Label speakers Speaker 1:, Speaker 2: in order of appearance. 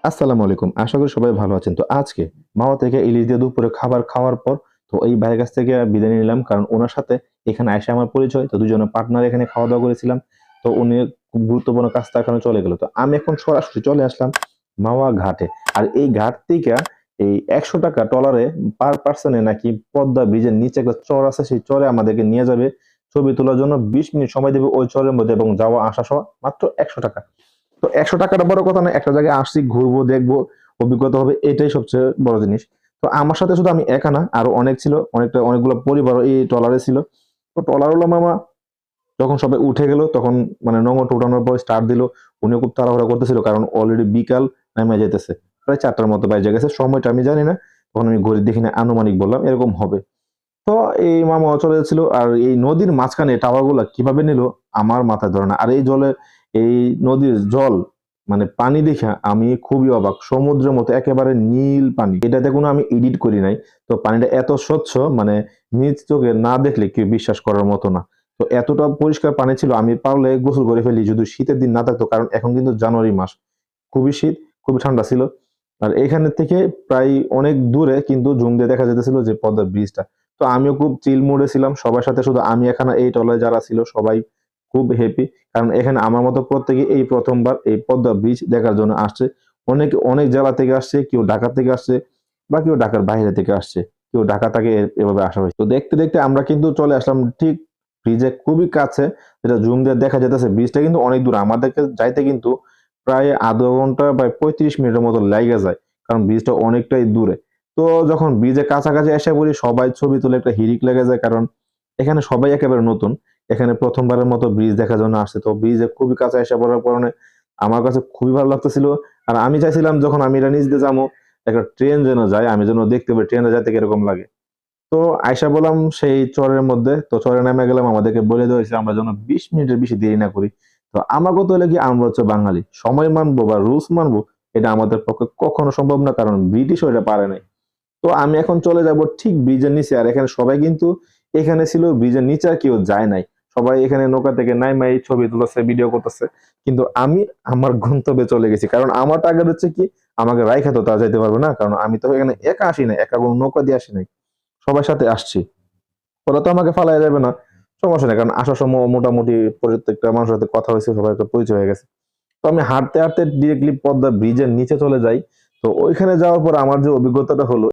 Speaker 1: আসসালামু আলাইকুম। আশা করি সবাই ভালো আছেন। তো আজকে মাওয়া থেকে ইলিশ দিয়ে দুপুরে খাবার খাওয়ার পর তো এই ভাইয়ের কাছ থেকে বিদায় নিলাম। কারণ উনার সাথে এখানে আইসা আমার পরিচয়। তো দুজনে পার্টনার এখানে খাওয়া-দাওয়া করেছিলাম। তো উনি খুব গুরুত্বপূর্ণ কাজটা এখনো চলে গেল। তো আমি এখন সরাসরি চলে আসলাম মাওয়া ঘাটে। আর এই ঘাট থেকে এই ৳১০০ ট্রলারে পার পারসনে নাকি পদ্মা ব্রিজের নিচে একটা চর আছে। সেই চরে আমাদেরকে নিয়ে যাবে। ছবি তোলার জন্য ২০ মিনিট সময় দিবে ওই চরের মধ্যে এবং যাওয়া আসা সহ মাত্র ৳১০০। তো ৳১০০ বড় কথা না। একটা জায়গায় আসছি, ঘুরবো, দেখবো, অভিজ্ঞতা হবে, এটাই সবচেয়ে বড় জিনিস। তো আমার সাথে শুধু আমি একা না, আরো অনেক ছিল। অনেকগুলো পরিবারও এই ট্রলারে ছিল। তো ট্রলারওয়ালা মামা যখন সবাই উঠে গেল তখন মানে নোঙর উঠানোর পর স্টার্ট দিল। উনিও খুব তাড়াহুড়া করতেছিল কারণ অলরেডি বিকাল নাইমা যাইতেছে। প্রায় ৪ টার মতো বাইজা গেছে। সময়টা আমি জানি না। তখন আমি ঘড়ি দেখি না, আনুমানিক বললাম এরকম হবে। তো এই মামাও চলে যাচ্ছিল। আর এই নদীর মাঝখানে টাওয়ারগুলা কিভাবে নিল আমার মাথায় ধরে না। আর এই নদীর জল মানে পানি দেখে আমি খুবই অবাক। সমুদ্রের মতো একেবারে নীল পানি। এটাতে কোনো আমি এডিট করি নাই। তো পানিটা এত স্বচ্ছ মানে নিজ চোখে না দেখলে কেউ বিশ্বাস করার মতো না। তো এতটা পরিষ্কার পানি ছিল আমি পারলে গোসল করে ফেলি যদি শীতের দিন না থাকতো। কারণ এখন কিন্তু জানুয়ারি মাস। খুবই শীত, খুবই ঠান্ডা ছিল। আর এখানে থেকে প্রায় অনেক দূরে কিন্তু জুম দিয়ে দেখা যাইতেছিল যে পদ্মা ব্রিজটা। তো আমিও খুব চিল মুডে ছিলাম। সবার সাথে শুধু আমি একা না, এই ট্রলারে যারা ছিল সবাই খুব হ্যাপি। কারণ এখানে আমার মতো প্রত্যেকে এই ১ম বার এই পদ্মা ব্রিজ দেখার জন্য আসছে। অনেকে অনেক জেলা থেকে আসছে, কেউ ঢাকা থেকে আসছে বা কেউ ঢাকার বাইরে থেকে আসছে। কেউ ঢাকা থেকে এভাবে আসা হয়েছে। তো দেখতে, দেখতে আমরা কিন্তু চলে আসলাম ঠিক ব্রিজের খুবই কাছে। যেটা জুম দিয়ে দেখা যাইতেছে ব্রিজটা কিন্তু অনেক দূর। আমাদেরকে যাইতে কিন্তু প্রায় ০.৫ ঘন্টা বা ৩৫ মিনিটের মতো লাইগা যায়। কারণ ব্রিজটা অনেকটাই দূরে। তো যখন ব্রিজের কাছাকাছি এসে পড়ি সবাই ছবি তুলে একটা হিড়িক লেগে যায়। কারণ এখানে সবাই একেবারে নতুন। এখানে ১ম বারের মতো ব্রিজ দেখার জন্য আসছে। তো ব্রিজের খুবই কাছে এসে পড়ার কারণে আমার কাছে খুবই ভালো লাগতেছিল। আর আমি চাইছিলাম যখন আমি এটা নিচ দিয়ে যামু, একটা ট্রেন যেন যায়, আমি যেন দেখতে পাই ট্রেনে যাইতে কিরকম লাগে। তো আইসা বললাম সেই চরের মধ্যে। তো চরে নেমে গেলাম। আমাদেরকে বলে দেওয়া হইছে আমরা যেন ২০ মিনিটের বেশি দেরি না করি। তো আমার কথা হলো কি আমরা হচ্ছে বাঙালি। সময় মানবো বা রুলস মানবো এটা আমাদের পক্ষে কখনো সম্ভব না। কারণ ব্রিটিশও এটা পারে নাই। তো আমি এখন চলে যাব ঠিক ব্রিজের নিচে। আর এখানে সবাই কিন্তু এখানে ছিল, ব্রিজের নিচে আর কেউ যায় নাই। সবাই এখানে নৌকা থেকে নাইমা এই ছবি তুলতেছে, ভিডিও করতেছে। কিন্তু আমি আমার গন্তব্যে চলে গেছি। কারণ আমার টার্গেট হচ্ছে কি আমাকে রাইখা তো তারা যাইতে পারবে না। কারণ আমি তো এখানে একা আসি নাই। একা কোনো নৌকা দিয়ে আসি নাই। সবার সাথে আসছি। ওরা তো আমাকে ফালাইয়া যাবে না। সমস্যা নাই। কারণ আসার সময় মোটামুটি প্রত্যেকটা মানুষের সাথে কথা হইছে, সবার একটা পরিচয় হয়ে গেছে। তো আমি হাঁটতে, হাঁটতে ডিরেক্টলি পদ্মা ব্রিজের নিচে চলে যাই। তো ওইখানে যাওয়ার পর আমার যে অভিজ্ঞতাটা হলো